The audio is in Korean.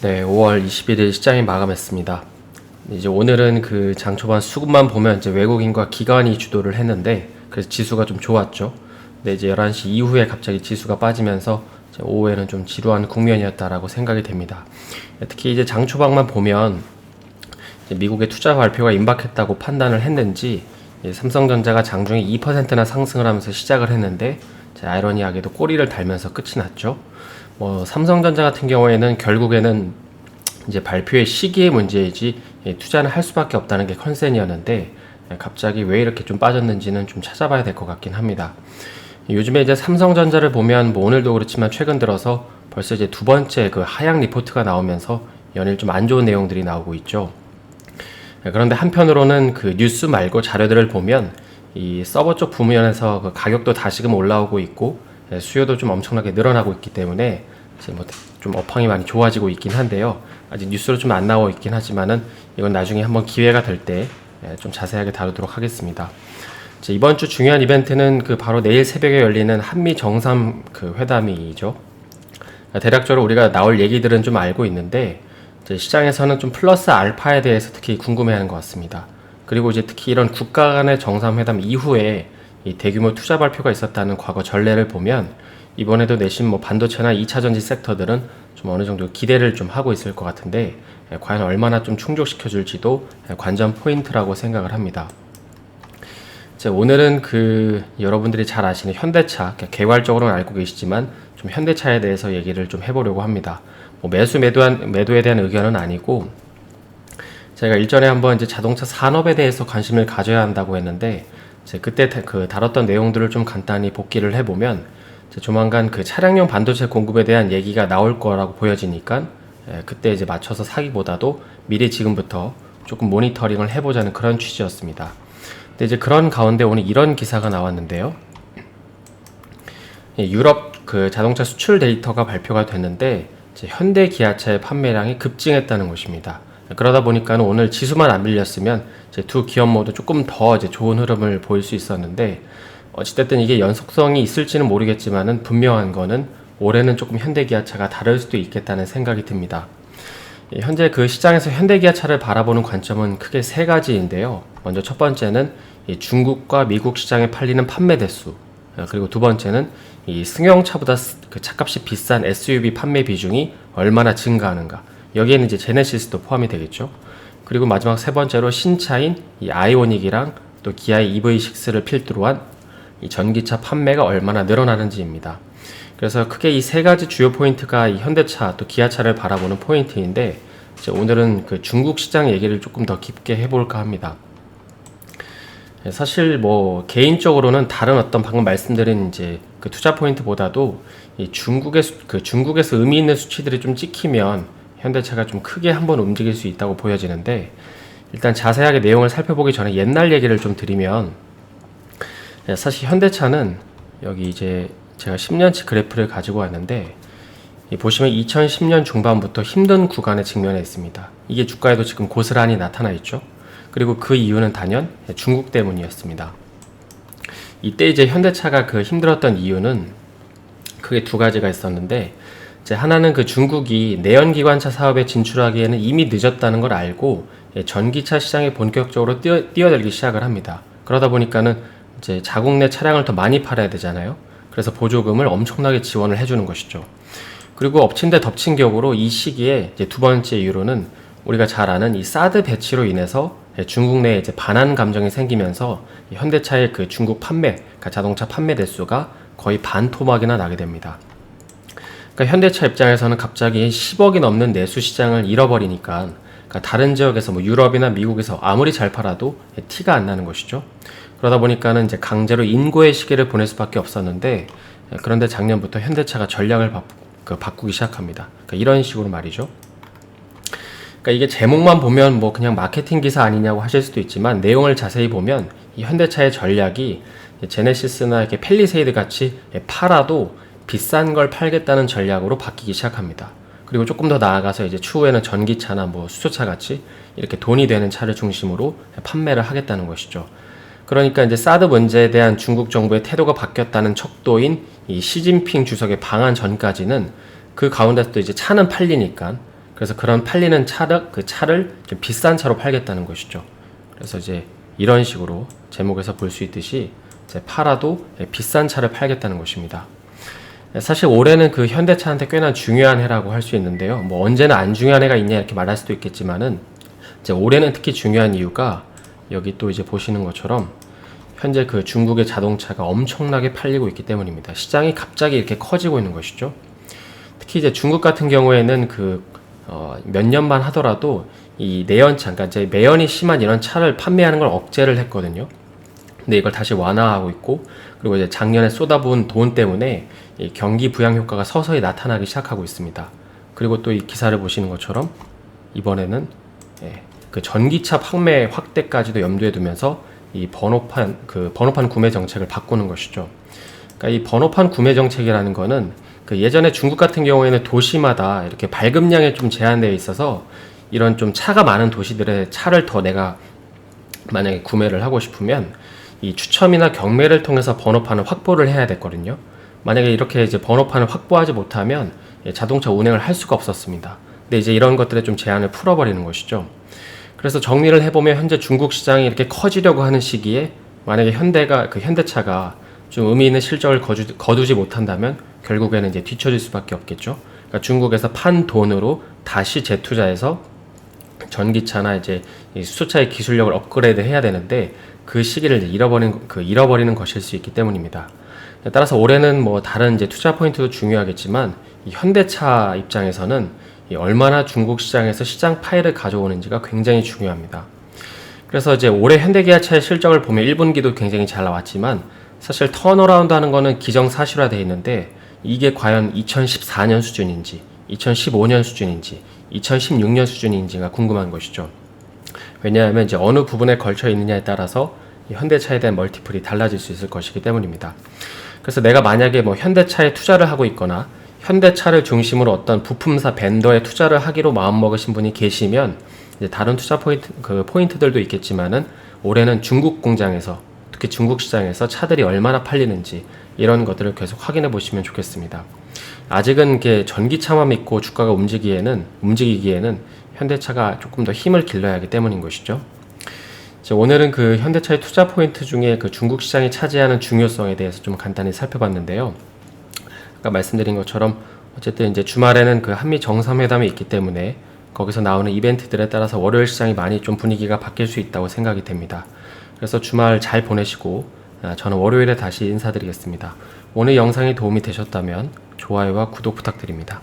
네, 5월 21일 시장이 마감했습니다. 이제 오늘은 그 장 초반 수급만 보면 이제 외국인과 기관이 주도를 했는데, 그래서 지수가 좀 좋았죠. 근데 이제 11시 이후에 갑자기 지수가 빠지면서 이제 오후에는 좀 지루한 국면이었다라고 생각이 됩니다. 특히 이제 장 초반만 보면 이제 미국의 투자 발표가 임박했다고 판단을 했는지, 삼성전자가 장중에 2%나 상승을 하면서 시작을 했는데, 아이러니하게도 꼬리를 달면서 끝이 났죠. 삼성전자 같은 경우에는 결국에는 이제 발표의 시기의 문제이지 투자는 할 수밖에 없다는 게 컨센이었는데, 갑자기 왜 이렇게 좀 빠졌는지는 좀 찾아봐야 될 것 같긴 합니다. 요즘에 이제 삼성전자를 보면 오늘도 그렇지만 최근 들어서 벌써 이제 두 번째 그 하향 리포트가 나오면서 연일 좀 안 좋은 내용들이 나오고 있죠. 그런데 한편으로는 그 뉴스 말고 자료들을 보면 이 서버 쪽 부문에서 그 가격도 다시금 올라오고 있고, 수요도 좀 엄청나게 늘어나고 있기 때문에 이제 좀 업황이 많이 좋아지고 있긴 한데요. 아직 뉴스로 좀 안 나와 있긴 하지만은 이건 나중에 한번 기회가 될 때 좀 자세하게 다루도록 하겠습니다. 이번 주 중요한 이벤트는 그 바로 내일 새벽에 열리는 한미 정상 그 회담이죠. 대략적으로 우리가 나올 얘기들은 좀 알고 있는데, 이제 시장에서는 좀 플러스 알파에 대해서 특히 궁금해하는 것 같습니다. 그리고 이제 특히 이런 국가 간의 정상회담 이후에 이 대규모 투자 발표가 있었다는 과거 전례를 보면 이번에도 내심 반도체나 2차전지 섹터들은 좀 어느 정도 기대를 좀 하고 있을 것 같은데, 과연 얼마나 좀 충족시켜줄지도 관전 포인트라고 생각을 합니다. 오늘은 그 여러분들이 잘 아시는 현대차, 개괄적으로는 알고 계시지만 좀 현대차에 대해서 얘기를 좀 해보려고 합니다. 매도에 대한 의견은 아니고, 제가 일전에 한번 이제 자동차 산업에 대해서 관심을 가져야 한다고 했는데, 그때 그 다뤘던 내용들을 좀 간단히 복기를 해보면, 조만간 그 차량용 반도체 공급에 대한 얘기가 나올 거라고 보여지니까, 그때 이제 맞춰서 사기보다도 미리 지금부터 조금 모니터링을 해보자는 그런 취지였습니다. 근데 이제 그런 가운데 오늘 이런 기사가 나왔는데요. 유럽 그 자동차 수출 데이터가 발표가 됐는데, 현대 기아차의 판매량이 급증했다는 것입니다. 그러다 보니까 오늘 지수만 안 밀렸으면 이제 두 기업 모두 조금 더 이제 좋은 흐름을 보일 수 있었는데, 어찌됐든 이게 연속성이 있을지는 모르겠지만은 분명한 거는 올해는 조금 현대 기아차가 다를 수도 있겠다는 생각이 듭니다. 현재 그 시장에서 현대 기아차를 바라보는 관점은 크게 세 가지인데요. 먼저 첫 번째는 중국과 미국 시장에 팔리는 판매 대수, 그리고 두 번째는 이 승용차보다 그 차값이 비싼 SUV 판매 비중이 얼마나 증가하는가, 여기에는 이제 제네시스도 포함이 되겠죠. 그리고 마지막 세 번째로 신차인 이 아이오닉이랑 또 기아의 EV6를 필두로 한 이 전기차 판매가 얼마나 늘어나는지입니다. 그래서 크게 이 세 가지 주요 포인트가 이 현대차 또 기아차를 바라보는 포인트인데, 이제 오늘은 그 중국 시장 얘기를 조금 더 깊게 해볼까 합니다. 사실 개인적으로는 다른 어떤 방금 말씀드린 이제 그 투자 포인트보다도 이 중국에서 의미 있는 수치들이 좀 찍히면 현대차가 좀 크게 한번 움직일 수 있다고 보여지는데, 일단 자세하게 내용을 살펴보기 전에 옛날 얘기를 좀 드리면, 사실 현대차는 여기 이제 제가 10년치 그래프를 가지고 왔는데, 보시면 2010년 중반부터 힘든 구간에 직면해 있습니다. 이게 주가에도 지금 고스란히 나타나 있죠. 그리고 그 이유는 단연 중국 때문이었습니다. 이때 이제 현대차가 그 힘들었던 이유는 크게 두 가지가 있었는데, 이제 하나는 그 중국이 내연기관차 사업에 진출하기에는 이미 늦었다는 걸 알고 전기차 시장에 본격적으로 뛰어들기 시작을 합니다. 그러다 보니까는 이제 자국 내 차량을 더 많이 팔아야 되잖아요. 그래서 보조금을 엄청나게 지원을 해주는 것이죠. 그리고 엎친 데 덮친 격으로 이 시기에 이제 두 번째 이유로는 우리가 잘 아는 이 사드 배치로 인해서 중국 내에 이제 반한 감정이 생기면서 현대차의 그 중국 판매, 그러니까 자동차 판매 대수가 거의 반토막이나 나게 됩니다. 그러니까 현대차 입장에서는 갑자기 10억이 넘는 내수 시장을 잃어버리니까, 그러니까 다른 지역에서 유럽이나 미국에서 아무리 잘 팔아도 티가 안 나는 것이죠. 그러다 보니까는 이제 강제로 인고의 시기를 보낼 수밖에 없었는데, 그런데 작년부터 현대차가 전략을 바꾸기 시작합니다. 그러니까 이런 식으로 말이죠. 그러니까 이게 제목만 보면 그냥 마케팅 기사 아니냐고 하실 수도 있지만, 내용을 자세히 보면 이 현대차의 전략이 제네시스나 이렇게 팰리세이드 같이 팔아도 비싼 걸 팔겠다는 전략으로 바뀌기 시작합니다. 그리고 조금 더 나아가서 이제 추후에는 전기차나 수소차 같이 이렇게 돈이 되는 차를 중심으로 판매를 하겠다는 것이죠. 그러니까 이제 사드 문제에 대한 중국 정부의 태도가 바뀌었다는 척도인 이 시진핑 주석의 방한 전까지는 그 가운데서도 이제 차는 팔리니까, 그래서 그런 팔리는 차를 좀 비싼 차로 팔겠다는 것이죠. 그래서 이제 이런 식으로 제목에서 볼 수 있듯이 이제 팔아도 비싼 차를 팔겠다는 것입니다. 사실 올해는 그 현대차한테 꽤나 중요한 해라고 할 수 있는데요. 뭐 언제나 안 중요한 해가 있냐 이렇게 말할 수도 있겠지만은 이제 올해는 특히 중요한 이유가 여기 또 이제 보시는 것처럼 현재 그 중국의 자동차가 엄청나게 팔리고 있기 때문입니다. 시장이 갑자기 이렇게 커지고 있는 것이죠. 특히 이제 중국 같은 경우에는 몇 년만 하더라도 이 내연차, 그러니까 이제 매연이 심한 이런 차를 판매하는 걸 억제를 했거든요. 근데 이걸 다시 완화하고 있고, 그리고 이제 작년에 쏟아부은 돈 때문에 이 경기 부양 효과가 서서히 나타나기 시작하고 있습니다. 그리고 또 이 기사를 보시는 것처럼 이번에는 그 전기차 판매 확대까지도 염두에 두면서 이 번호판 구매 정책을 바꾸는 것이죠. 그러니까 이 번호판 구매 정책이라는 거는 그 예전에 중국 같은 경우에는 도시마다 이렇게 발급량에 좀 제한되어 있어서 이런 좀 차가 많은 도시들의 차를 더 내가 만약에 구매를 하고 싶으면 이 추첨이나 경매를 통해서 번호판을 확보를 해야 됐거든요. 만약에 이렇게 이제 번호판을 확보하지 못하면 자동차 운행을 할 수가 없었습니다. 근데 이제 이런 것들에 좀 제한을 풀어버리는 것이죠. 그래서 정리를 해보면 현재 중국 시장이 이렇게 커지려고 하는 시기에 만약에 현대차가 좀 의미 있는 실적을 거두지 못한다면 결국에는 이제 뒤처질 수밖에 없겠죠. 그러니까 중국에서 판 돈으로 다시 재투자해서 전기차나 이제 이 수소차의 기술력을 업그레이드 해야 되는데 그 시기를 이제 잃어버리는 것일 수 있기 때문입니다. 따라서 올해는 뭐 다른 이제 투자 포인트도 중요하겠지만 이 현대차 입장에서는 얼마나 중국 시장에서 시장 파일을 가져오는지가 굉장히 중요합니다. 그래서 이제 올해 현대기아차의 실적을 보면 1분기도 굉장히 잘 나왔지만 사실 턴어라운드 하는 거는 기정사실화되어 있는데 이게 과연 2014년 수준인지 2015년 수준인지 2016년 수준인지가 궁금한 것이죠. 왜냐하면 이제 어느 부분에 걸쳐 있느냐에 따라서 현대차에 대한 멀티플이 달라질 수 있을 것이기 때문입니다. 그래서 내가 만약에 뭐 현대차에 투자를 하고 있거나 현대차를 중심으로 어떤 부품사 벤더에 투자를 하기로 마음먹으신 분이 계시면 이제 다른 투자 포인트들도 있겠지만은 올해는 중국 공장에서 특히 중국 시장에서 차들이 얼마나 팔리는지 이런 것들을 계속 확인해 보시면 좋겠습니다. 아직은 이렇게 전기차만 믿고 주가가 움직이기에는 현대차가 조금 더 힘을 길러야 하기 때문인 것이죠. 오늘은 그 현대차의 투자 포인트 중에 그 중국 시장이 차지하는 중요성에 대해서 좀 간단히 살펴봤는데요. 아까 말씀드린 것처럼 어쨌든 이제 주말에는 그 한미 정상회담이 있기 때문에 거기서 나오는 이벤트들에 따라서 월요일 시장이 많이 좀 분위기가 바뀔 수 있다고 생각이 됩니다. 그래서 주말 잘 보내시고 저는 월요일에 다시 인사드리겠습니다. 오늘 영상이 도움이 되셨다면 좋아요와 구독 부탁드립니다.